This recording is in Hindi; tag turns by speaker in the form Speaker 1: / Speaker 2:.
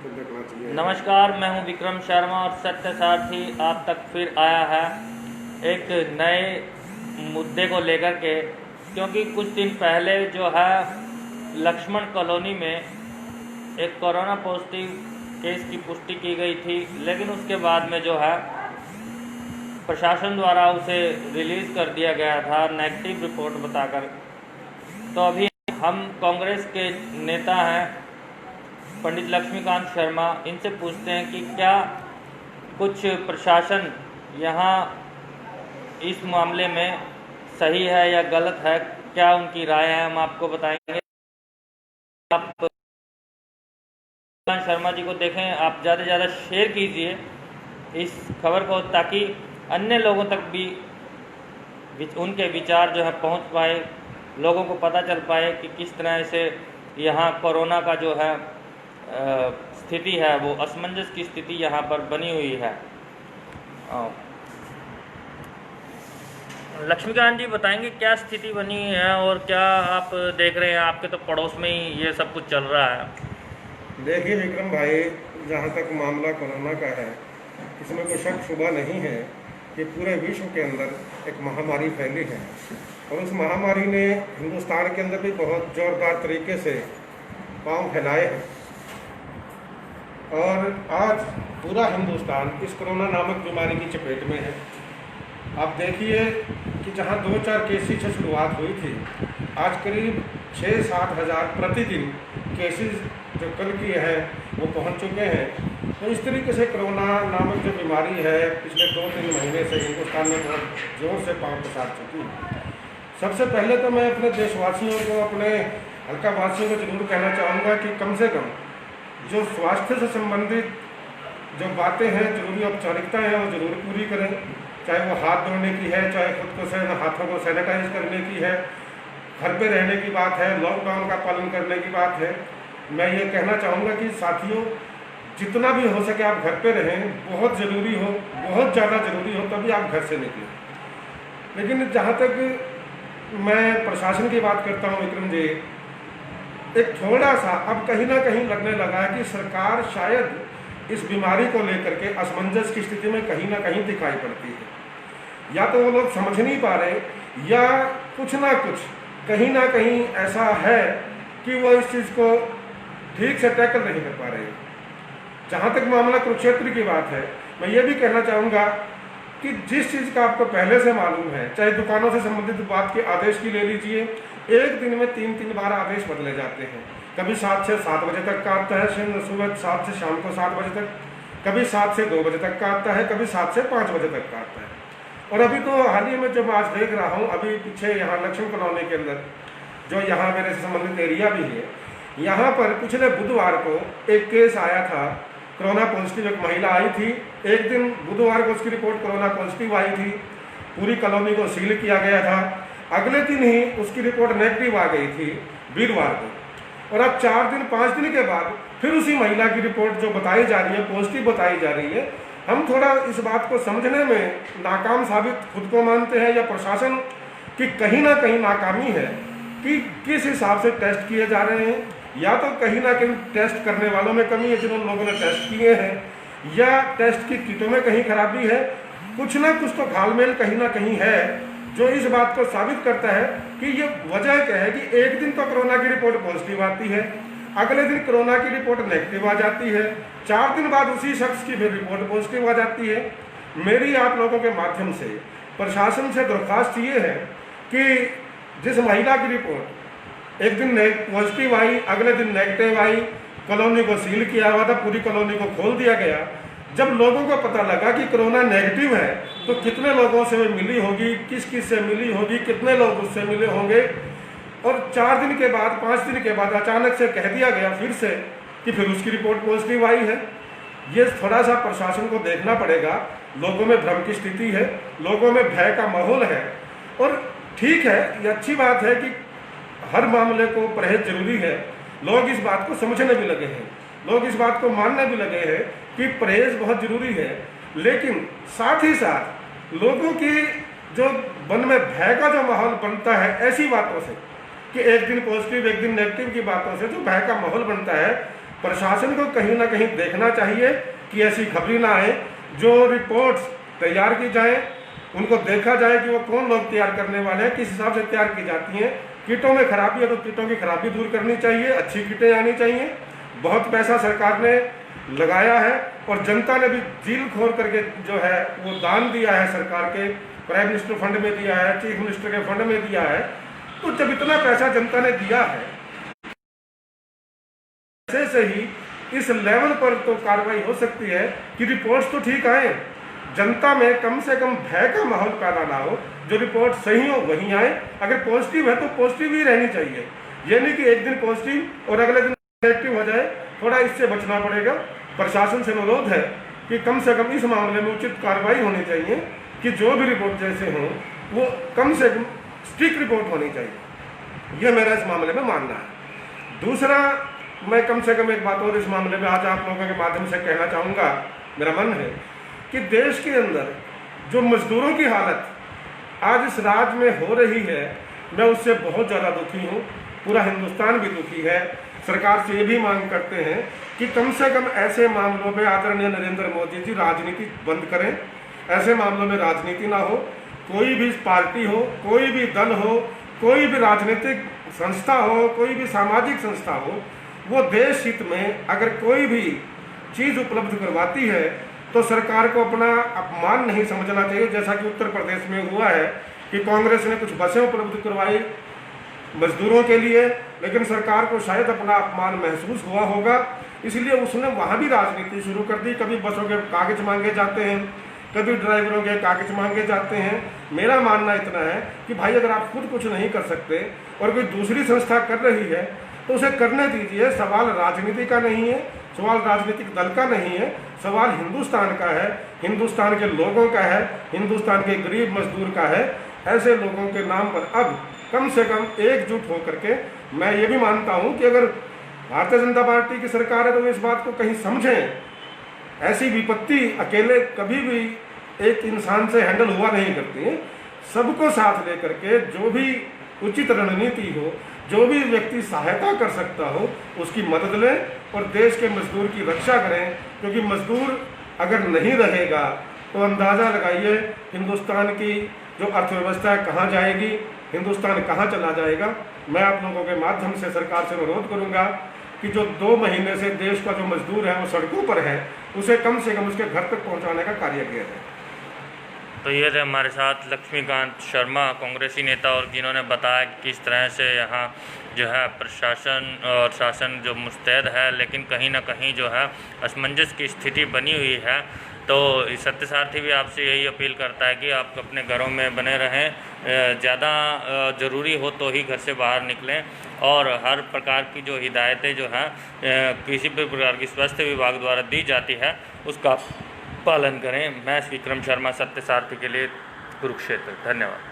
Speaker 1: तक देखना चाहिए।
Speaker 2: नमस्कार, मैं हूं विक्रम शर्मा और सत्य सारथी आप तक फिर आया है एक नए मुद्दे को लेकर के। क्योंकि कुछ दिन पहले जो है लक्ष्मण कॉलोनी में एक कोरोना पॉजिटिव केस की पुष्टि की गई थी, लेकिन उसके बाद में जो है प्रशासन द्वारा उसे रिलीज़ कर दिया गया था नेगेटिव रिपोर्ट बताकर। तो अभी हम कांग्रेस के नेता हैं पंडित लक्ष्मीकांत शर्मा, इनसे पूछते हैं कि क्या कुछ प्रशासन यहाँ इस मामले में सही है या गलत है, क्या उनकी राय है, हम आपको बताएंगे। आप शर्मा जी को देखें, आप ज़्यादा से ज़्यादा शेयर कीजिए इस खबर को, ताकि अन्य लोगों तक भी उनके विचार जो है पहुंच पाए, लोगों को पता चल पाए कि किस तरह से यहाँ कोरोना का जो है स्थिति है, वो असमंजस की स्थिति यहाँ पर बनी हुई है। लक्ष्मीकांत जी बताएंगे क्या स्थिति बनी है और क्या आप देख रहे हैं, आपके तो पड़ोस में ही ये सब कुछ चल रहा है।
Speaker 1: देखिए विक्रम भाई, जहाँ तक मामला कोरोना का है, इसमें कोई शक शुबा नहीं है कि पूरे विश्व के अंदर एक महामारी फैली है और उस महामारी ने हिंदुस्तान के अंदर भी बहुत ज़ोरदार तरीके से पांव फैलाए हैं। और आज पूरा हिंदुस्तान इस कोरोना नामक बीमारी की चपेट में है। आप देखिए कि जहां 2-4 केसेस से शुरुआत हुई थी, आज करीब 6-7 हज़ार प्रतिदिन केसेस जो कल की है वो पहुंच चुके हैं। तो इस तरीके से कोरोना नामक जो बीमारी है पिछले 2-3 महीने से हिंदुस्तान में बहुत जोर से पांव पसार चुकी है। सबसे पहले तो मैं अपने देशवासियों को, अपने हल्का वासियों को जरूर कहना चाहूँगा कि कम से कम जो स्वास्थ्य से संबंधित जो बातें हैं, जरूरी औपचारिकताएँ हैं, वो जरूर पूरी करें। चाहे वो हाथ धोने की है, चाहे खुद को हाथों को सैनिटाइज करने की है, घर पे रहने की बात है, लॉकडाउन का पालन करने की बात है। मैं ये कहना चाहूँगा कि साथियों, जितना भी हो सके आप घर पे रहें। बहुत ज़रूरी हो, बहुत ज़्यादा ज़रूरी हो तभी आप घर से निकलें। लेकिन जहाँ तक मैं प्रशासन की बात करता हूँ विक्रम जी, एक थोड़ा सा अब कहीं ना कहीं लगने लगा है कि सरकार शायद इस बीमारी को लेकर के असमंजस की स्थिति में कहीं ना कहीं दिखाई पड़ती है। या तो वो लोग समझ नहीं पा रहे, या कुछ ना कुछ कहीं ना कहीं ऐसा है कि वो इस चीज़ को ठीक से टैकल नहीं कर पा रहे। जहाँ तक मामला कुरुक्षेत्र की बात है, मैं ये भी कहना चाहूँगा कि जिस चीज़ का आपको पहले से मालूम है, चाहे दुकानों से संबंधित बात के आदेश की ले लीजिए, एक दिन में 3-3 बार आदेश बदले जाते हैं। कभी 7 से 7 बजे तक का आता है, सुबह 7 से शाम को 7 बजे तक, कभी 7 से 2 बजे तक का आता है, कभी 7 से 5 बजे तक का आता है। और अभी तो हाल ही में जब आज देख रहा हूँ, अभी पीछे यहाँ लक्ष्मण कॉलोनी के अंदर जो यहाँ मेरे से संबंधित एरिया भी है, यहाँ पर पिछले बुधवार को एक केस आया था, कोरोना पॉजिटिव एक महिला आई थी। एक दिन बुधवार को उसकी रिपोर्ट कोरोना पॉजिटिव आई थी, पूरी कॉलोनी को सील किया गया था। अगले दिन ही उसकी रिपोर्ट नेगेटिव आ गई थी वीरवार को, और अब 4 दिन 5 दिन के बाद फिर उसी महिला की रिपोर्ट जो बताई जा रही है पॉजिटिव बताई जा रही है। हम थोड़ा इस बात को समझने में नाकाम साबित खुद को मानते हैं, या प्रशासन की कहीं ना कहीं नाकामी है कि किस हिसाब से टेस्ट किए जा रहे हैं, या तो कहीं ना कहीं टेस्ट करने वालों में कमी है जिन लोगों ने टेस्ट किए हैं, या टेस्ट की किटों में कहीं खराबी है। कुछ ना कुछ तो घालमेल कहीं ना कहीं है जो इस बात को साबित करता है कि ये वजह क्या है कि एक दिन तो कोरोना की रिपोर्ट पॉजिटिव आती है, अगले दिन कोरोना की रिपोर्ट नेगेटिव आ जाती है, 4 दिन बाद उसी शख्स की फिर रिपोर्ट पॉजिटिव आ जाती है। मेरी आप लोगों के माध्यम से प्रशासन से दरख्वास्त ये है कि जिस महिला की रिपोर्ट एक दिन पॉजिटिव आई, अगले दिन नेगेटिव आई, कॉलोनी को सील किया हुआ था, पूरी कॉलोनी को खोल दिया गया। जब लोगों को पता लगा कि कोरोना नेगेटिव है तो कितने लोगों से मिली होगी, किस किस से मिली होगी, कितने लोग उससे मिले होंगे, और 4 दिन के बाद 5 दिन के बाद अचानक से कह दिया गया फिर से कि फिर उसकी रिपोर्ट पॉजिटिव आई है। ये थोड़ा सा प्रशासन को देखना पड़ेगा। लोगों में भ्रम की स्थिति है, लोगों में भय का माहौल है, और ठीक है, ये अच्छी बात है कि हर मामले को परहेज जरूरी है। लोग इस बात को समझने भी लगे हैं, लोग इस बात को मानने भी लगे हैं कि परहेज बहुत जरूरी है। लेकिन साथ ही साथ लोगों की जो मन में भय का जो माहौल बनता है ऐसी बातों से, कि एक दिन पॉजिटिव एक दिन नेगेटिव की बातों से जो भय का माहौल बनता है, प्रशासन को कहीं ना कहीं देखना चाहिए कि ऐसी खबरें ना आए। जो रिपोर्ट्स तैयार की जाए उनको देखा जाए कि वो कौन लोग तैयार करने वाले हैं, किस हिसाब से तैयार की जाती हैं। किटों में खराबी है तो किटों की खराबी दूर करनी चाहिए, अच्छी किटें आनी चाहिए। बहुत पैसा सरकार ने लगाया है और जनता ने भी दिल खोल करके जो है वो दान दिया है, सरकार के प्राइम मिनिस्टर फंड में दिया है, चीफ मिनिस्टर के फंड में दिया है। तो जब इतना पैसा जनता ने दिया है, ऐसे से ही इस लेवल पर तो कार्रवाई हो सकती है कि रिपोर्ट्स तो ठीक आए, जनता में कम से कम भय का माहौल पैदा ना हो। जो रिपोर्ट सही हो वहीं आए, अगर पॉजिटिव है तो पॉजिटिव ही रहनी चाहिए। ये नहीं कि एक दिन पॉजिटिव और अगले दिन नेगेटिव हो जाए। थोड़ा इससे बचना पड़ेगा। प्रशासन से अनुरोध है कि कम से कम इस मामले में उचित कार्रवाई होनी चाहिए कि जो भी रिपोर्ट जैसे हों वो कम से कम स्ट्रिक्ट रिपोर्ट होनी चाहिए। ये मेरा इस मामले में मानना है। दूसरा, मैं कम से कम एक बात और इस मामले में आज आप लोगों के माध्यम से कहना चाहूँगा। मेरा मन है कि देश के अंदर जो मजदूरों की हालत आज इस राज्य में हो रही है, मैं उससे बहुत ज़्यादा दुखी हूँ। पूरा हिंदुस्तान भी दुखी है। सरकार से ये भी मांग करते हैं कि कम से कम ऐसे मामलों में आदरणीय नरेंद्र मोदी जी राजनीति बंद करें। ऐसे मामलों में राजनीति ना हो। कोई भी पार्टी हो, कोई भी दल हो, कोई भी राजनीतिक संस्था हो, कोई भी सामाजिक संस्था हो, वो देश हित में अगर कोई भी चीज़ उपलब्ध करवाती है तो सरकार को अपना अपमान नहीं समझना चाहिए। जैसा कि उत्तर प्रदेश में हुआ है कि कांग्रेस ने कुछ बसें उपलब्ध करवाई मजदूरों के लिए, लेकिन सरकार को शायद अपना अपमान महसूस हुआ होगा, इसलिए उसने वहाँ भी राजनीति शुरू कर दी। कभी बसों के कागज मांगे जाते हैं, कभी ड्राइवरों के कागज मांगे जाते हैं। मेरा मानना इतना है कि भाई अगर आप खुद कुछ नहीं कर सकते और कोई दूसरी संस्था कर रही है तो उसे करने दीजिए। सवाल राजनीति का नहीं है, सवाल राजनीतिक दल का नहीं है, सवाल हिंदुस्तान का है, हिंदुस्तान के लोगों का है, हिंदुस्तान के गरीब मजदूर का है। ऐसे लोगों के नाम पर अब कम से कम एकजुट होकर के, मैं ये भी मानता हूँ कि अगर भारतीय जनता पार्टी की सरकार है तो इस बात को कहीं समझें। ऐसी विपत्ति अकेले कभी भी एक इंसान से हैंडल हुआ नहीं करती है। सबको साथ लेकर के जो भी उचित रणनीति हो, जो भी व्यक्ति सहायता कर सकता हो, उसकी मदद लें और देश के मजदूर की रक्षा करें। क्योंकि मजदूर अगर नहीं रहेगा तो अंदाज़ा लगाइए हिंदुस्तान की जो अर्थव्यवस्था है कहाँ जाएगी, हिंदुस्तान कहाँ चला जाएगा। मैं आप लोगों के माध्यम से सरकार से अनुरोध करूँगा कि जो 2 महीने से देश का जो मजदूर है वो सड़कों पर है, उसे कम से कम उसके घर तक पहुँचाने का कार्य किया जाए।
Speaker 2: तो ये थे हमारे साथ लक्ष्मीकांत शर्मा, कांग्रेसी नेता, और जिन्होंने बताया कि किस तरह से यहाँ जो है प्रशासन और शासन जो मुस्तैद है, लेकिन कहीं ना कहीं जो है असमंजस की स्थिति बनी हुई है। तो सत्यसारथी भी आपसे यही अपील करता है कि आप अपने घरों में बने रहें, ज़्यादा ज़रूरी हो तो ही घर से बाहर निकलें, और हर प्रकार की जो हिदायतें जो हैं किसी भी प्रकार की स्वास्थ्य विभाग द्वारा दी जाती है उसका पालन करें। मैं विक्रम शर्मा, सत्यसारथी के लिए, कुरुक्षेत्र। धन्यवाद।